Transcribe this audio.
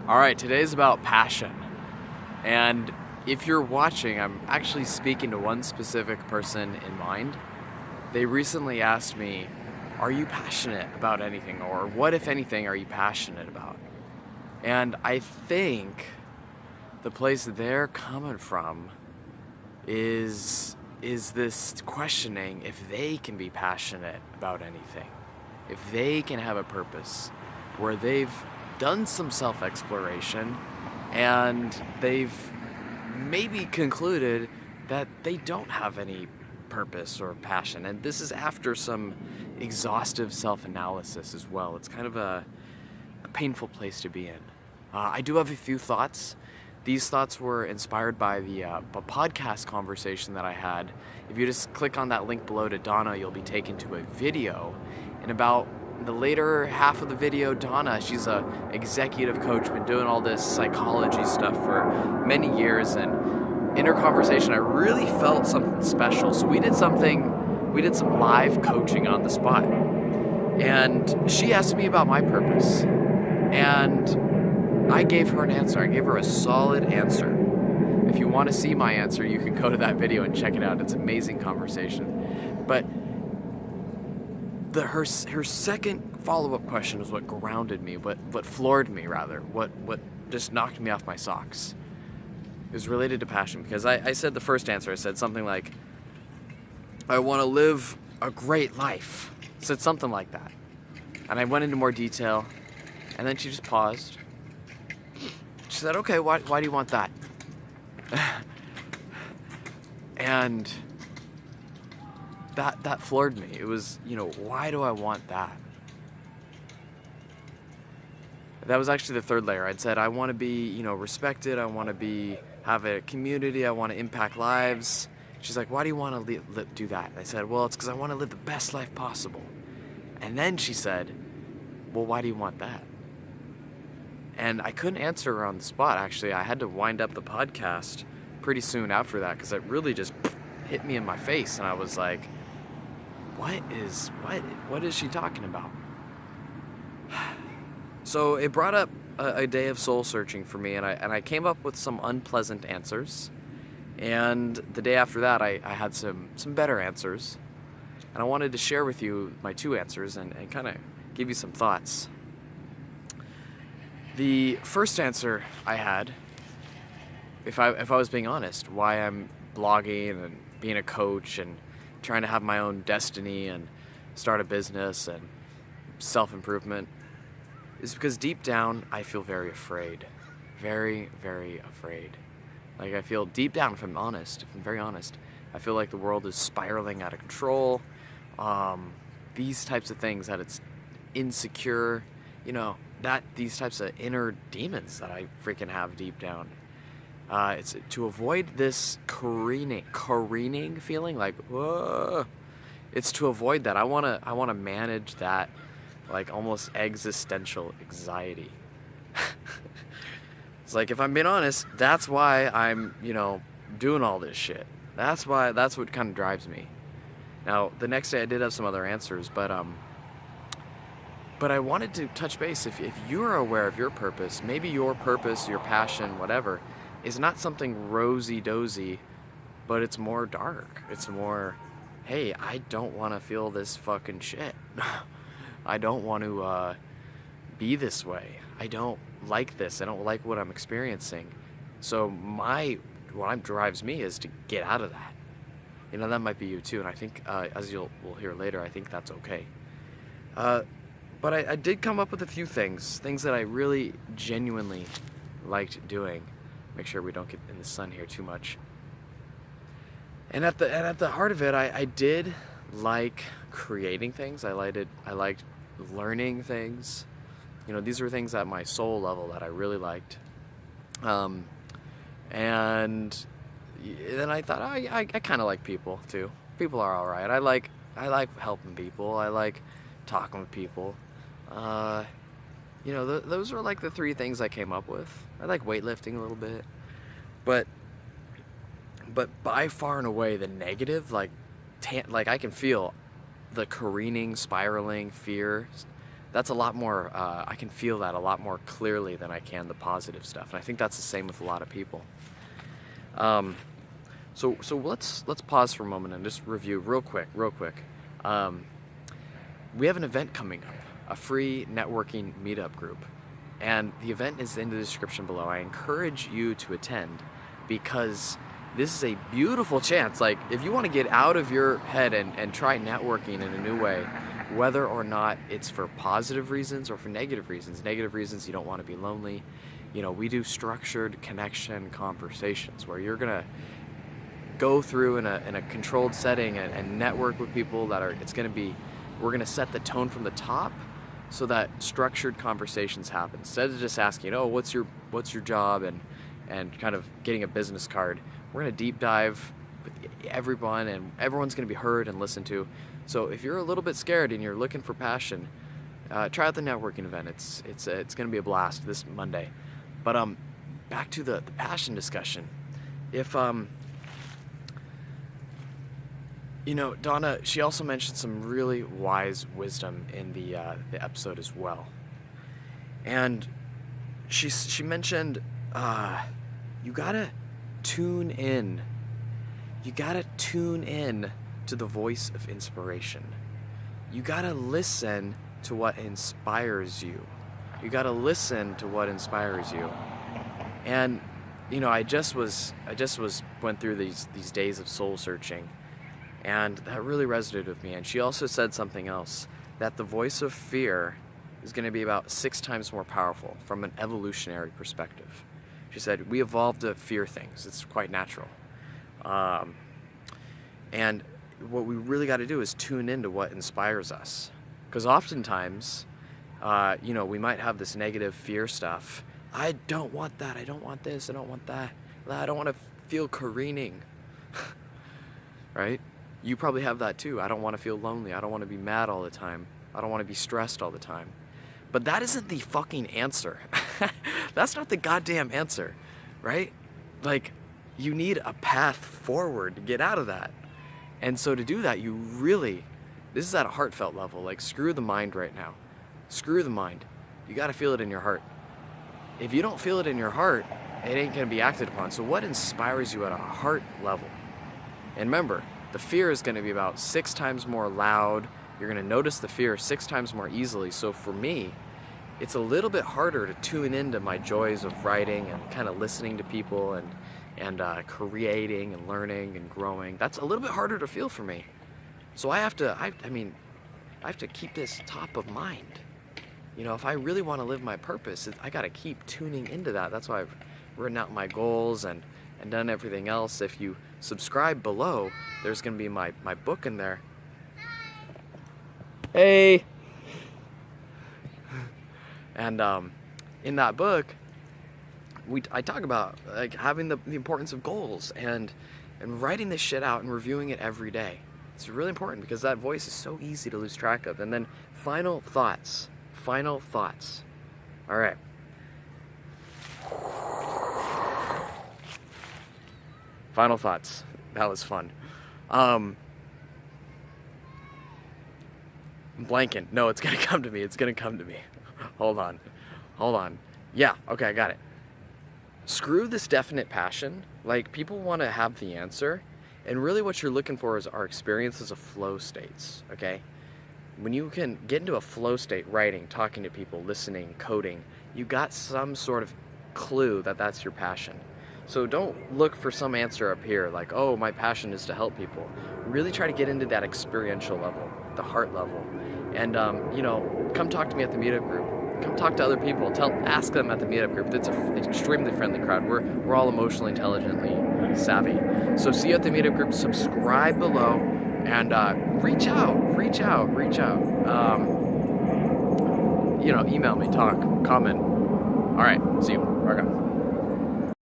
All right, today's about passion. And if you're watching, I'm actually speaking to one specific person in mind. They recently asked me, are you passionate about anything? Or what, if anything, are you passionate about? And I think the place they're coming from is this questioning if they can be passionate about anything, if they can have a purpose where they've done some self-exploration and they've maybe concluded that they don't have any purpose or passion. And this is after some exhaustive self-analysis as well. It's kind of a painful place to be in. I do have a few thoughts. These thoughts were inspired by the podcast conversation that I had. If you just click on that link below to Donna, you'll be taken to a video. And about the later half of the video, Donna, she's a executive coach, been doing all this psychology stuff for many years. And in her conversation, I really felt something special. So we did some live coaching on the spot. And she asked me about my purpose. And I gave her an answer. I gave her a solid answer. If you want to see my answer, you can go to that video and check it out. It's an amazing conversation. But her second follow-up question was what grounded me, what floored me rather, what just knocked me off my socks. It was related to passion, because I said the first answer, I said something like, I want to live a great life. I said something like that. And I went into more detail, and then she just paused. She said, okay, why do you want that? And that floored me. It was, why do I want that? That was actually the third layer. I'd said, I want to be, respected. I want to have a community. I want to impact lives. She's like, why do you want to do that? And I said, well, it's because I want to live the best life possible. And then she said, well, why do you want that? And I couldn't answer her on the spot, actually. I had to wind up the podcast pretty soon after that, because it really just hit me in my face. And I was like, what is she talking about? So it brought up a day of soul searching for me, and I came up with some unpleasant answers. And the day after that, I had some better answers. And I wanted to share with you my two answers and kind of give you some thoughts. The first answer I had, if I was being honest, why I'm blogging and being a coach and trying to have my own destiny and start a business and self-improvement, is because deep down I feel very afraid. Very, very afraid. Like, I feel deep down, if I'm very honest, I feel like the world is spiraling out of control. These types of things, that it's insecure, these types of inner demons that I freaking have deep down. It's to avoid this careening feeling, like, whoa. It's to avoid that. I wanna manage that, like, almost existential anxiety. It's like, if I'm being honest, that's why I'm, doing all this shit. That's what kind of drives me. Now, the next day I did have some other answers, but I wanted to touch base. If you're aware of your purpose, maybe your purpose, your passion, whatever, is not something rosy-dozy, but it's more dark. It's more, hey, I don't want to feel this fucking shit. I don't want to be this way. I don't like this. I don't like what I'm experiencing. So what drives me is to get out of that. That might be you too, and I think, as we'll hear later, I think that's okay. But I did come up with a few things that I really genuinely liked doing. Make sure we don't get in the sun here too much. And at the heart of it, I did like creating things. I liked learning things. These were things at my soul level that I really liked. And then I thought, I kind of like people too. People are all right. I like helping people. I like talking with people. Those were like the three things I came up with. I like weightlifting a little bit, but by far and away the negative, like I can feel the careening, spiraling fear that's a lot more, I can feel that a lot more clearly than I can the positive stuff. And I think that's the same with a lot of people. So let's pause for a moment and just review real quick. We have an event coming up, a free networking meetup group. And the event is in the description below. I encourage you to attend because this is a beautiful chance. Like, if you want to get out of your head and try networking in a new way, whether or not it's for positive reasons or for negative reasons. Negative reasons, you don't want to be lonely. You know, we do structured connection conversations where you're going to go through in a controlled setting and network with people that are, we're going to set the tone from the top so that structured conversations happen. Instead of just asking, oh, what's your job, and kind of getting a business card, we're going to deep dive with everyone, and everyone's going to be heard and listened to. So if you're a little bit scared and you're looking for passion, try out the networking event. It's going to be a blast this Monday. But back to the passion discussion. If you know, Donna, she also mentioned some really wise wisdom in the episode as well. And she mentioned you gotta tune in. You gotta tune in to the voice of inspiration. You gotta listen to what inspires you. You gotta listen to what inspires you. And you know, I just went through these days of soul searching. And that really resonated with me. And she also said something else, that the voice of fear is going to be about 6 times more powerful from an evolutionary perspective. She said, we evolved to fear things. It's quite natural. And what we really got to do is tune into what inspires us. Because oftentimes, you know, we might have this negative fear stuff. I don't want that. I don't want this. I don't want that. I don't want to feel careening. Right? You probably have that too. I don't want to feel lonely. I don't want to be mad all the time. I don't want to be stressed all the time. But that isn't the fucking answer. That's not the goddamn answer, right? Like, you need a path forward to get out of that. And so to do that, this is at a heartfelt level. Like, screw the mind right now. Screw the mind. You got to feel it in your heart. If you don't feel it in your heart, it ain't going to be acted upon. So what inspires you at a heart level? And remember, the fear is going to be about 6 times more loud. You're going to notice the fear 6 times more easily. So for me, it's a little bit harder to tune into my joys of writing and kind of listening to people and creating and learning and growing. That's a little bit harder to feel for me. So I have to keep this top of mind. You know, if I really want to live my purpose, I got to keep tuning into that. That's why I've written out my goals and done everything else. If you subscribe below, there's going to be my book in there. Hey! And in that book, I talk about like having the importance of goals and writing this shit out and reviewing it every day. It's really important because that voice is so easy to lose track of. And then final thoughts. All right. Final thoughts. That was fun. I'm blanking. No, it's gonna come to me. Hold on. Yeah, okay, I got it. Screw this definite passion. Like, people want to have the answer, and really what you're looking for is our experiences of flow states, okay? When you can get into a flow state, writing, talking to people, listening, coding, you got some sort of clue that that's your passion. So don't look for some answer up here like, oh, my passion is to help people. Really try to get into that experiential level, the heart level. And, you know, come talk to me at the meetup group. Come talk to other people. Ask them at the meetup group. It's an extremely friendly crowd. We're all emotionally intelligently savvy. So see you at the meetup group. Subscribe below and reach out. You know, email me, talk, comment. All right, see you. Rock on.